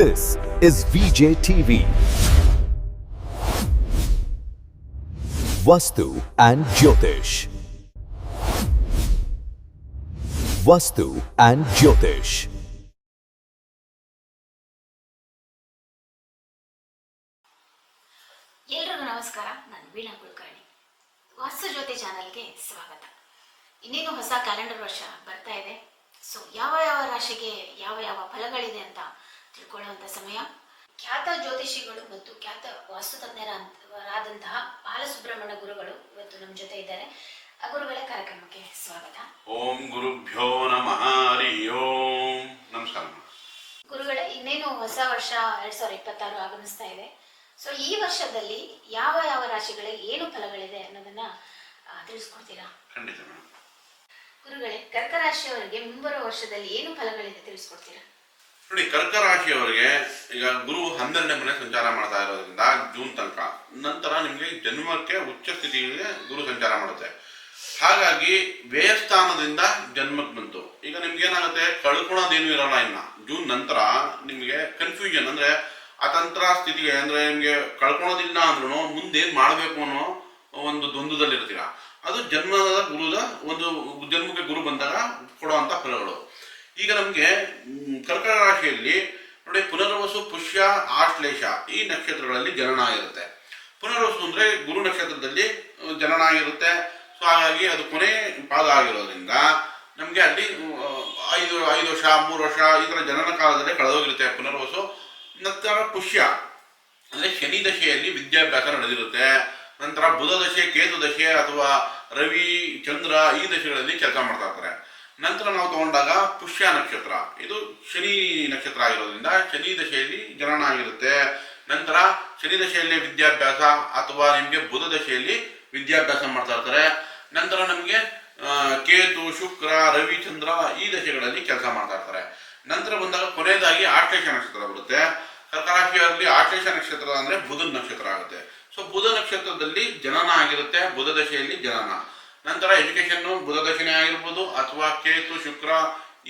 This is VJ TV. Vastu and Jyotish. Vastu and Jyotish. ಎಲ್ರಿಗೂ ನಮಸ್ಕಾರ. ನಾನು ವೀಣಾ ಕುಲಕರ್ಣಿ. ವಾಸ್ತು ಜ್ಯೋತಿ ಚಾನಲ್ಗೆ ಸ್ವಾಗತ. ಇನ್ನೇನು ಹೊಸ ಕ್ಯಾಲೆಂಡರ್ ವರ್ಷ ಬರ್ತಾ ಇದೆ. ಸೊ ಯಾವ ರಾಶಿಗೆ ಯಾವ ಫಲಗಳಿದೆ ಅಂತ ತಿಳ್ಕೊಳ್ಳುವಂಥ ಸಮಯ. ಖ್ಯಾತ ಜ್ಯೋತಿಷಿಗಳು ಮತ್ತು ಖ್ಯಾತ ವಾಸ್ತುತಜ್ಞರಾದಂತಹ ಬಾಲಸುಬ್ರಹ್ಮಣ್ಯ ಗುರುಗಳು ಇವತ್ತು ನಮ್ಮ ಜೊತೆ ಇದ್ದಾರೆ. ಆ ಗುರುಗಳ ಕಾರ್ಯಕ್ರಮಕ್ಕೆ ಸ್ವಾಗತ. ಓಂ ಗುರುಭ್ಯೋ ನಮಃ ಹರಿ ಓಂ. ನಮಸ್ಕಾರ ಗುರುಗಳೇ, ಇನ್ನೇನು ಹೊಸ ವರ್ಷ 2026 ಆಗಮಿಸ್ತಾ ಇದೆ. ಸೊ ಈ ವರ್ಷದಲ್ಲಿ ಯಾವ ರಾಶಿಗಳಿಗೆ ಏನು ಫಲಗಳಿದೆ ಅನ್ನೋದನ್ನ ತಿಳಿಸ್ಕೊಡ್ತೀರಾ? ಖಂಡಿತ ಮೇಡಮ್. ಗುರುಗಳೇ, ಕರ್ಕ ರಾಶಿಯವರಿಗೆ ಮುಂಬರುವ ವರ್ಷದಲ್ಲಿ ಏನು ಫಲಗಳಿದೆ ತಿಳಿಸ್ಕೊಡ್ತೀರಾ? ನೋಡಿ, ಕರ್ಕ ರಾಶಿಯವರಿಗೆ ಈಗ ಗುರು 12ನೇ ಮನೆ ಸಂಚಾರ ಮಾಡ್ತಾ ಇರೋದ್ರಿಂದ ಜೂನ್ ತನಕ, ನಂತರ ನಿಮಗೆ ಜನ್ಮಕ್ಕೆ ಉಚ್ಚ ಸ್ಥಿತಿಗೆ ಗುರು ಸಂಚಾರ ಮಾಡುತ್ತೆ. ಹಾಗಾಗಿ ವ್ಯಯಸ್ಥಾನದಿಂದ ಜನ್ಮಕ್ಕೆ ಬಂತು. ಈಗ ನಿಮ್ಗೆ ಏನಾಗುತ್ತೆ, ಕಳ್ಕೊಳೋದೇನು ಇರಲ್ಲ. ಇನ್ನ ಜೂನ್ ನಂತರ ನಿಮಗೆ ಕನ್ಫ್ಯೂಷನ್ ಅಂದ್ರೆ ಅತಂತ್ರ ಸ್ಥಿತಿಗೆ, ಅಂದ್ರೆ ನಿಮ್ಗೆ ಕಳ್ಕೊಳೋದಿಲ್ಲ ಅಂದ್ರೂ ಮುಂದೇನ್ ಮಾಡ್ಬೇಕು ಅನ್ನೋ ಒಂದು ದ್ವಂದ್ವದಲ್ಲಿರ್ತೀರ. ಅದು ಜನ್ಮದ ಗುರುದ ಒಂದು ಜನ್ಮಕ್ಕೆ ಗುರು ಬಂದಾಗ ಕೊಡುವಂತ ಫಲಗಳು. ಈಗ ನಮ್ಗೆ ಕರ್ಕಟ ರಾಶಿಯಲ್ಲಿ ನೋಡಿ, ಪುನರ್ವಸು, ಪುಷ್ಯ, ಆಶ್ಲೇಷ ಈ ನಕ್ಷತ್ರಗಳಲ್ಲಿ ಜನನ ಆಗಿರುತ್ತೆ. ಪುನರ್ವಸು ಅಂದ್ರೆ ಗುರು ನಕ್ಷತ್ರದಲ್ಲಿ ಜನನ ಆಗಿರುತ್ತೆ. ಸೊ ಹಾಗಾಗಿ ಅದು ಕೊನೆ ಪಾದ ಆಗಿರೋದ್ರಿಂದ ನಮ್ಗೆ ಅಲ್ಲಿ 5 ವರ್ಷ 3 ವರ್ಷ ಈ ತರ ಜನನ ಕಾಲದಲ್ಲಿ ಕಳೆದೋಗಿರುತ್ತೆ ಪುನರ್ವಸು. ನಂತರ ಪುಷ್ಯ ಅಂದ್ರೆ ಶನಿ ದಶೆಯಲ್ಲಿ ವಿದ್ಯಾಭ್ಯಾಸ ನಡೆದಿರುತ್ತೆ. ನಂತರ ಬುಧ ದಶೆ, ಕೇತು ದಶೆ ಅಥವಾ ರವಿ, ಚಂದ್ರ ಈ ದಶೆಗಳಲ್ಲಿ ಕೆಲಸ ಮಾಡ್ತಾ ಇರ್ತಾರೆ. ನಂತರ ನಾವು ತಗೊಂಡಾಗ ಪುಷ್ಯ ನಕ್ಷತ್ರ, ಇದು ಶನಿ ನಕ್ಷತ್ರ ಆಗಿರೋದ್ರಿಂದ ಶನಿ ದಶೆಯಲ್ಲಿ ಜನನ ಆಗಿರುತ್ತೆ. ನಂತರ ಶನಿ ದಶೆಯಲ್ಲಿ ವಿದ್ಯಾಭ್ಯಾಸ ಅಥವಾ ನಿಮ್ಗೆ ಬುಧ ದಶೆಯಲ್ಲಿ ವಿದ್ಯಾಭ್ಯಾಸ ಮಾಡ್ತಾ ಇರ್ತಾರೆ. ನಂತರ ನಮ್ಗೆ ಕೇತು, ಶುಕ್ರ, ರವಿ, ಚಂದ್ರ ಈ ದಶೆಗಳಲ್ಲಿ ಕೆಲಸ ಮಾಡ್ತಾ ಇರ್ತಾರೆ. ನಂತರ ಬಂದಾಗ ಕೊನೆಯದಾಗಿ ಆಶ್ಲೇಷ ನಕ್ಷತ್ರ ಬರುತ್ತೆ. ಕರ್ಕರಾಶಿಯಲ್ಲಿ ಆಶ್ಲೇಷ ನಕ್ಷತ್ರ ಅಂದ್ರೆ ಬುಧನ ನಕ್ಷತ್ರ ಆಗುತ್ತೆ. ಸೊ ಬುಧ ನಕ್ಷತ್ರದಲ್ಲಿ ಜನನ ಆಗಿರುತ್ತೆ, ಬುಧ ದಶೆಯಲ್ಲಿ ಜನನ. ನಂತರ ಎಜುಕೇಶನ್ ಬುಧ ದಶೆನೇ ಆಗಿರ್ಬೋದು ಅಥವಾ ಕೇತು, ಶುಕ್ರ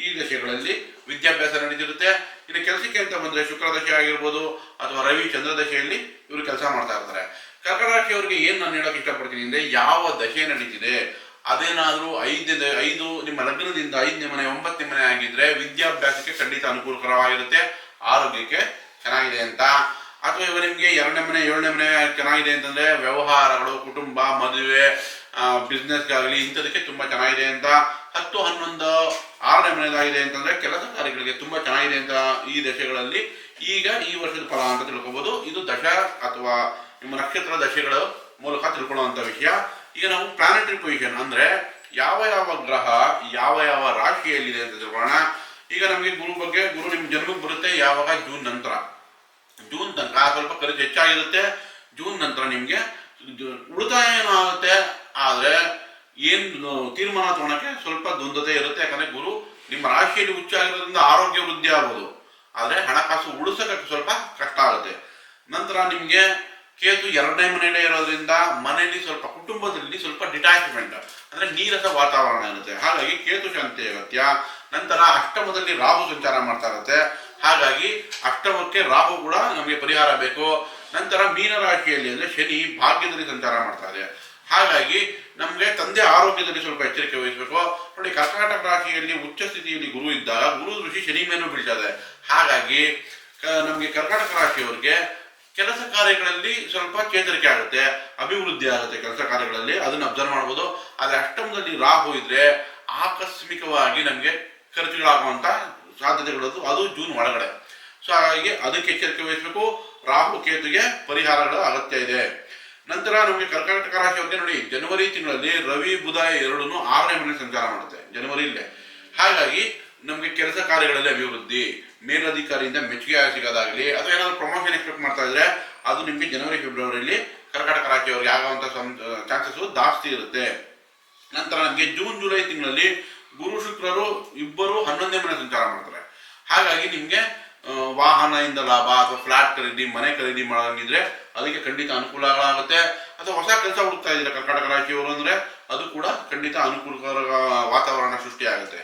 ಈ ದಶೆಗಳಲ್ಲಿ ವಿದ್ಯಾಭ್ಯಾಸ ನಡೀತಿರುತ್ತೆ. ಇನ್ನು ಕೆಲಸಕ್ಕೆ ಅಂತ ಬಂದ್ರೆ ಶುಕ್ರ ದಶೆ ಆಗಿರ್ಬೋದು ಅಥವಾ ರವಿ, ಚಂದ್ರ ದಶೆಯಲ್ಲಿ ಇವರು ಕೆಲಸ ಮಾಡ್ತಾ ಇರ್ತಾರೆ. ಕರ್ಕಟ ರಾಶಿಯವರಿಗೆ ಏನ್ ನಾನು ಹೇಳಕ್ ಇಷ್ಟಪಡ್ತೀನಿ ಅಂದ್ರೆ, ಯಾವ ದಶೆ ನಡೀತಿದೆ ಅದೇನಾದ್ರೂ 5 ನಿಮ್ಮ ಲಗ್ನದಿಂದ 5ನೇ ಮನೆ 9ನೇ ಮನೆ ಆಗಿದ್ರೆ ವಿದ್ಯಾಭ್ಯಾಸಕ್ಕೆ ಖಂಡಿತ ಅನುಕೂಲಕರವಾಗಿರುತ್ತೆ, ಆರೋಗ್ಯಕ್ಕೆ ಚೆನ್ನಾಗಿದೆ ಅಂತ. ಅಥವಾ ಇವಾಗ ನಿಮ್ಗೆ 2ನೇ ಮನೆ 7ನೇ ಮನೆ ಚೆನ್ನಾಗಿದೆ ಅಂತಂದ್ರೆ ವ್ಯವಹಾರಗಳು, ಕುಟುಂಬ, ಮದುವೆ, ಬಿಸ್ನೆಸ್ಗಾಗಲಿ ಇಂಥದಕ್ಕೆ ತುಂಬಾ ಚೆನ್ನಾಗಿದೆ ಅಂತ. 10, 11, 6ನೇ ಮನೆದಾಗಿದೆ ಅಂತಂದ್ರೆ ಕೆಲಸ ಕಾರ್ಯಗಳಿಗೆ ತುಂಬಾ ಚೆನ್ನಾಗಿದೆ ಅಂತ. ಈ ದಶೆಗಳಲ್ಲಿ ಈಗ ಈ ವರ್ಷದ ಫಲ ಅಂತ ತಿಳ್ಕೊಬಹುದು. ಇದು ದಶ ಅಥವಾ ನಿಮ್ಮ ನಕ್ಷತ್ರ ದಶೆಗಳ ಮೂಲಕ ತಿಳ್ಕೊಳ್ಳುವಂತ ವಿಷಯ. ಈಗ ನಾವು ಪ್ಲಾನೆಟರಿ ಪೊಸಿಷನ್ ಅಂದ್ರೆ ಯಾವ ಗ್ರಹ ಯಾವ ರಾಶಿಯಲ್ಲಿದೆ ಅಂತ ತಿಳ್ಕೊಳ್ಳೋಣ. ಈಗ ನಮಗೆ ಗುರು ಬಗ್ಗೆ, ಗುರು ನಿಮ್ ಜನ್ಮಕ್ಕೆ ಬರುತ್ತೆ ಯಾವಾಗ, ಜೂನ್ ನಂತರ. ಜೂನ್ ತನಕ ಸ್ವಲ್ಪ ಖರ್ಚು ಹೆಚ್ಚಾಗಿರುತ್ತೆ. ಜೂನ್ ನಂತರ ನಿಮ್ಗೆ ಉಳಿತಾಯ ಏನಾಗುತ್ತೆ, ಆದ್ರೆ ಏನ್ ತೀರ್ಮಾನ ತಗೊಳಕ್ಕೆ ಸ್ವಲ್ಪ ದ್ವಂದ್ವತೆ ಇರುತ್ತೆ. ಯಾಕಂದ್ರೆ ಗುರು ನಿಮ್ಮ ರಾಶಿಯಲ್ಲಿ ಉಚ್ಚ ಆಗಿರೋದ್ರಿಂದ ಆರೋಗ್ಯ ವೃದ್ಧಿ ಆಗ್ಬೋದು, ಆದ್ರೆ ಹಣಕಾಸು ಉಳಿಸಕ್ಕೆ ಸ್ವಲ್ಪ ಕಷ್ಟ ಆಗುತ್ತೆ. ನಂತರ ನಿಮ್ಗೆ ಕೇತು 2ನೇ ಮನೆಯಲ್ಲೇ ಇರೋದ್ರಿಂದ ಮನೆಯಲ್ಲಿ ಸ್ವಲ್ಪ ಕುಟುಂಬದಲ್ಲಿ ಸ್ವಲ್ಪ ಡಿಟ್ಯಾಚ್ಮೆಂಟ್ ಅಂದ್ರೆ ನೀರಸ ವಾತಾವರಣ ಇರುತ್ತೆ. ಹಾಗಾಗಿ ಕೇತು ಶಾಂತಿ ಅಗತ್ಯ. ನಂತರ ಅಷ್ಟಮದಲ್ಲಿ ರಾಹು ಸಂಚಾರ ಮಾಡ್ತಾ ಇರುತ್ತೆ. ಹಾಗಾಗಿ ಅಷ್ಟಮಕ್ಕೆ ರಾಹು ಕೂಡ ನಮಗೆ ಪರಿಹಾರ ಬೇಕು. ನಂತರ ಮೀನರಾಶಿಯಲ್ಲಿ ಅಂದ್ರೆ ಶನಿ ಭಾಗ್ಯದಲ್ಲಿ ಸಂಚಾರ ಮಾಡ್ತಾ ಇದೆ. ಹಾಗಾಗಿ ನಮ್ಗೆ ತಂದೆ ಆರೋಗ್ಯದಲ್ಲಿ ಸ್ವಲ್ಪ ಎಚ್ಚರಿಕೆ ವಹಿಸಬೇಕು. ನೋಡಿ, ಕರ್ನಾಟಕ ರಾಶಿಯಲ್ಲಿ ಉಚ್ಚ ಸ್ಥಿತಿಯಲ್ಲಿ ಗುರು ಇದ್ದಾಗ ಗುರು ದೃಷ್ಟಿ ಶನಿ ಮೇಲೂ ಬೀಳ್ತದೆ. ಹಾಗಾಗಿ ನಮ್ಗೆ ಕರ್ನಾಟಕ ರಾಶಿಯವರಿಗೆ ಕೆಲಸ ಕಾರ್ಯಗಳಲ್ಲಿ ಸ್ವಲ್ಪ ಚೇತರಿಕೆ ಆಗುತ್ತೆ, ಅಭಿವೃದ್ಧಿ ಆಗುತ್ತೆ ಕೆಲಸ ಕಾರ್ಯಗಳಲ್ಲಿ, ಅದನ್ನ ಅಬ್ಸರ್ವ್ ಮಾಡ್ಬೋದು. ಆದ್ರೆ ಅಷ್ಟಮದಲ್ಲಿ ರಾಹು ಇದ್ರೆ ಆಕಸ್ಮಿಕವಾಗಿ ನಮ್ಗೆ ಖರ್ಚುಗಳಾಗುವಂತ ಸಾಧ್ಯತೆಗಳು, ಅದು ಜೂನ್ ಒಳಗಡೆ. ಸೊ ಹಾಗಾಗಿ ಅದಕ್ಕೆ ಎಚ್ಚರಿಕೆ ವಹಿಸಬೇಕು. ರಾಹು ಕೇತುಗೆ ಪರಿಹಾರಗಳ ಅಗತ್ಯ ಇದೆ. ನಂತರ ನಮಗೆ ಕರ್ನಾಟಕ ರಾಶಿಯವರಿಗೆ ನೋಡಿ, ಜನವರಿ ತಿಂಗಳಲ್ಲಿ ರವಿ ಬುಧ 2 6ನೇ ಮನೆ ಸಂಚಾರ ಮಾಡುತ್ತೆ ಜನವರಿಯಲ್ಲೇ. ಹಾಗಾಗಿ ನಮ್ಗೆ ಕೆಲಸ ಕಾರ್ಯಗಳಲ್ಲಿ ಅಭಿವೃದ್ಧಿ, ಮೇಲಧಿಕಾರಿಯಿಂದ ಮೆಚ್ಚುಗೆ ಸಿಗೋದಾಗ್ಲಿ ಅಥವಾ ಏನಾದ್ರು ಪ್ರಮೋಷನ್ ಎಕ್ಸ್ಪೆಕ್ಟ್ ಮಾಡ್ತಾ ಇದ್ರೆ ಅದು ನಿಮ್ಗೆ ಜನವರಿ ಫೆಬ್ರವರಿಯಲ್ಲಿ ಕರ್ನಾಟಕ ರಾಜ್ಯವ್ರಿಗೆ ಆಗುವಂತ ಚಾನ್ಸಸ್ ಜಾಸ್ತಿ ಇರುತ್ತೆ. ನಂತರ ನಮ್ಗೆ ಜೂನ್ ಜುಲೈ ತಿಂಗಳಲ್ಲಿ ಗುರು ಶುಕ್ರರು ಇಬ್ಬರು 11ನೇ ಮನೆ ಸಂಚಾರ ಮಾಡ್ತಾರೆ. ಹಾಗಾಗಿ ನಿಮ್ಗೆ ವಾಹನದಿಂದ ಲಾಭ ಅಥವಾ ಫ್ಲಾಟ್ ಖರೀದಿ, ಮನೆ ಖರೀದಿ ಮಾಡೋಂಗಿದ್ರೆ ಅದಕ್ಕೆ ಖಂಡಿತ ಅನುಕೂಲಗಳಾಗುತ್ತೆ. ಅಥವಾ ಹೊಸ ಕೆಲಸ ಹುಡುಕ್ತಾ ಇದ್ರೆ ಕರ್ನಾಟಕ ರಾಜ್ಯವರು ಅಂದ್ರೆ ಅದು ಕೂಡ ಖಂಡಿತ ಅನುಕೂಲಕರ ವಾತಾವರಣ ಸೃಷ್ಟಿ ಆಗುತ್ತೆ.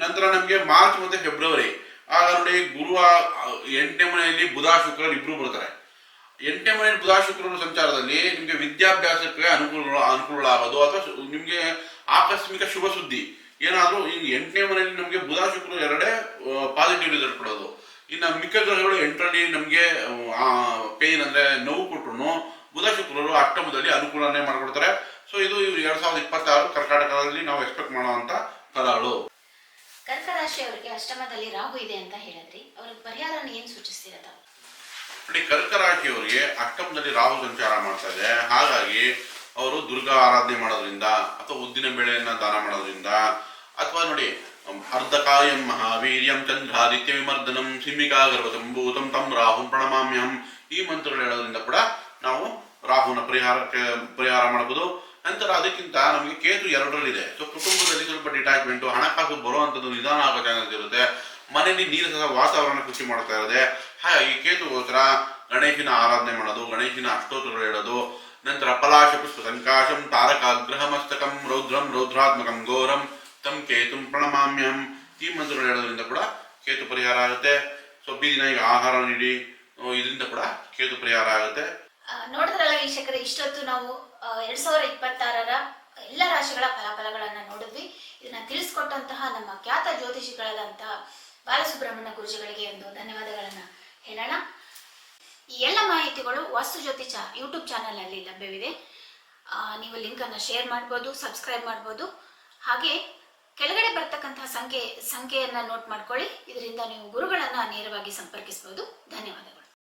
ನಂತರ ನಮ್ಗೆ ಮಾರ್ಚ್ ಮತ್ತೆ ಫೆಬ್ರವರಿ ಆಗ ನೋಡಿ ಗುರು 8ನೇ ಮನೆಯಲ್ಲಿ ಬುಧ ಶುಕ್ರರು ಇಬ್ರು ಬರ್ತಾರೆ. 8ನೇ ಮನೆಯಲ್ಲಿ ಬುಧ ಶುಕ್ರರ ಸಂಚಾರದಲ್ಲಿ ನಿಮ್ಗೆ ವಿದ್ಯಾಭ್ಯಾಸಕ್ಕೆ ಅನುಕೂಲಗಳಾಗೋದು ಅಥವಾ ನಿಮ್ಗೆ ಆಕಸ್ಮಿಕ ಶುಭ ಸುದ್ದಿ ಏನಾದ್ರೂ. ಇನ್ನು 8ನೇ ಮನೆಯಲ್ಲಿ ನಮ್ಗೆ ಬುಧ ಶುಕ್ರರು ಎರಡೇ ಪಾಸಿಟಿವ್ ರಿಸಲ್ಟ್ ಕೊಡೋದು. ಇನ್ನು ಮಿಕ್ಕ ಗ್ರಹಗಳು 8ರಲ್ಲಿ ನಮ್ಗೆ ಪೇನ್ ಅಂದ್ರೆ ನೋವು ಕೊಟ್ಟರು ಬುಧ ಶುಕ್ರರು ಅಷ್ಟಮದಲ್ಲಿ ಅನುಕೂಲನೇ ಮಾಡ್ಕೊಡ್ತಾರೆ. ಸೊ ಇದು 2026 ಕರ್ನಾಟಕದಲ್ಲಿ ನಾವು ಎಕ್ಸ್ಪೆಕ್ಟ್ ಮಾಡುವಂತ ಫಲಗಳು. ಕರ್ಕ ರಾಶಿಯವರಿಗೆ ಅಷ್ಟಮದಲ್ಲಿ ರಾಹು ಇದೆ ಅಂತ ಹೇಳಿದ್ರಿ, ಅವ್ರಿಗೆ ಪರಿಹಾರನ ಏನ್ ಸೂಚಿಸ್ತೀರಾ? ನೋಡಿ, ಕರ್ಕ ರಾಶಿಯವರಿಗೆ ಅಷ್ಟಮದಲ್ಲಿ ರಾಹು ಸಂಚಾರ ಮಾಡ್ತಾ ಇದೆ. ಹಾಗಾಗಿ ಅವರು ದುರ್ಗಾ ಆರಾಧನೆ ಮಾಡೋದ್ರಿಂದ ಅಥವಾ ಉದ್ದಿನ ಬೇಳೆಯನ್ನ ದಾನ ಮಾಡೋದ್ರಿಂದ ಅಥವಾ ನೋಡಿ ಅರ್ಧಕಾಯಂ ಮಹಾವೀರ್ಯಂ ಚಂದ್ರಾದಿತ್ಯ ವಿಮರ್ದನಂ ಸಿಂಹಿಕಾ ಗರ್ಭಸಂಭೂತಂ ತಂ ರಾಹುಂ ಪ್ರಣಮಾಮ್ಯಹಂ ಈ ಮಂತ್ರಗಳು ಹೇಳೋದ್ರಿಂದ ಕೂಡ ನಾವು ರಾಹುನ ಪರಿಹಾರ ಮಾಡಬಹುದು. ನಂತರ ಅದಕ್ಕಿಂತ ನಮಗೆ ಕೇತು 2ರಲ್ಲಿದೆ. ಸೊ ಕುಟುಂಬದಲ್ಲಿ ಸ್ವಲ್ಪ ಡಿಟ್ಯಾಚ್ಮೆಂಟ್, ಹಣಕಾಸು ಬರುವಂತದ್ದು ನಿಧಾನ ಆಗೋ ಚಾನ್ಸಸ್ ಇರುತ್ತೆ. ಮನೆಯಲ್ಲಿ ನೀರಸ ವಾತಾವರಣ ಸೃಷ್ಟಿ ಮಾಡ್ತಾ ಇರುತ್ತೆ. ಹಾಗಾಗಿ ಕೇತುಗೋಸ್ಕರ ಗಣೇಶನ ಆರಾಧನೆ ಮಾಡೋದು, ಗಣೇಶನ ಅಷ್ಟೋತ್ತರಗಳು ಹೇಳೋದು. ನಂತರ ಪಲಾಶ ಪುಷ್ಪ ಸಂಕಾಶಂ ತಾರಕಾಗ್ರಹ ಮಸ್ತಕಂ ರೌದ್ರಂ ರೌದ್ರಾತ್ಮಕಂ ಘೋರಂ ತಂ ಕೇತುಂ ಪ್ರಣಮಾಮ್ಯಂ ಈ ಮಂತ್ರಗಳು ಹೇಳೋದ್ರಿಂದ ಕೂಡ ಕೇತು ಪರಿಹಾರ ಆಗುತ್ತೆ. ಸೊ ಬೀದಿ ನಾಯಿಗೆ ಆಹಾರ ನೀಡಿ, ಇದರಿಂದ ಕೂಡ ಕೇತು ಪರಿಹಾರ ಆಗುತ್ತೆ. ನೋಡಿದ್ರಲ್ಲ ವೀಕ್ಷಕರೇ, ಇಷ್ಟೊತ್ತು ನಾವು 2026ರ ಎಲ್ಲ ರಾಶಿಗಳ ಫಲಾಫಲಗಳನ್ನ ನೋಡಿದ್ವಿ. ಇದನ್ನ ತಿಳಿಸ್ಕೊಟ್ಟಂತಹ ನಮ್ಮ ಖ್ಯಾತ ಜ್ಯೋತಿಷಿಗಳಾದಂತಹ ಬಾಲಸುಬ್ರಹ್ಮಣ್ಯ ಗುರುಜಿಗಳಿಗೆ ಒಂದು ಧನ್ಯವಾದಗಳನ್ನ ಹೇಳೋಣ. ಈ ಎಲ್ಲ ಮಾಹಿತಿಗಳು ವಾಸ್ತು ಜ್ಯೋತಿಷ ಯೂಟ್ಯೂಬ್ ಚಾನಲ್ ಅಲ್ಲಿ ಲಭ್ಯವಿದೆ. ನೀವು ಲಿಂಕ್ ಅನ್ನ ಶೇರ್ ಮಾಡ್ಬೋದು, ಸಬ್ಸ್ಕ್ರೈಬ್ ಮಾಡ್ಬೋದು. ಹಾಗೆ ಕೆಳಗಡೆ ಬರ್ತಕ್ಕಂತಹ ಸಂಖ್ಯೆಯನ್ನ ನೋಟ್ ಮಾಡ್ಕೊಳ್ಳಿ. ಇದರಿಂದ ನೀವು ಗುರುಗಳನ್ನ ನೇರವಾಗಿ ಸಂಪರ್ಕಿಸಬಹುದು. ಧನ್ಯವಾದಗಳು.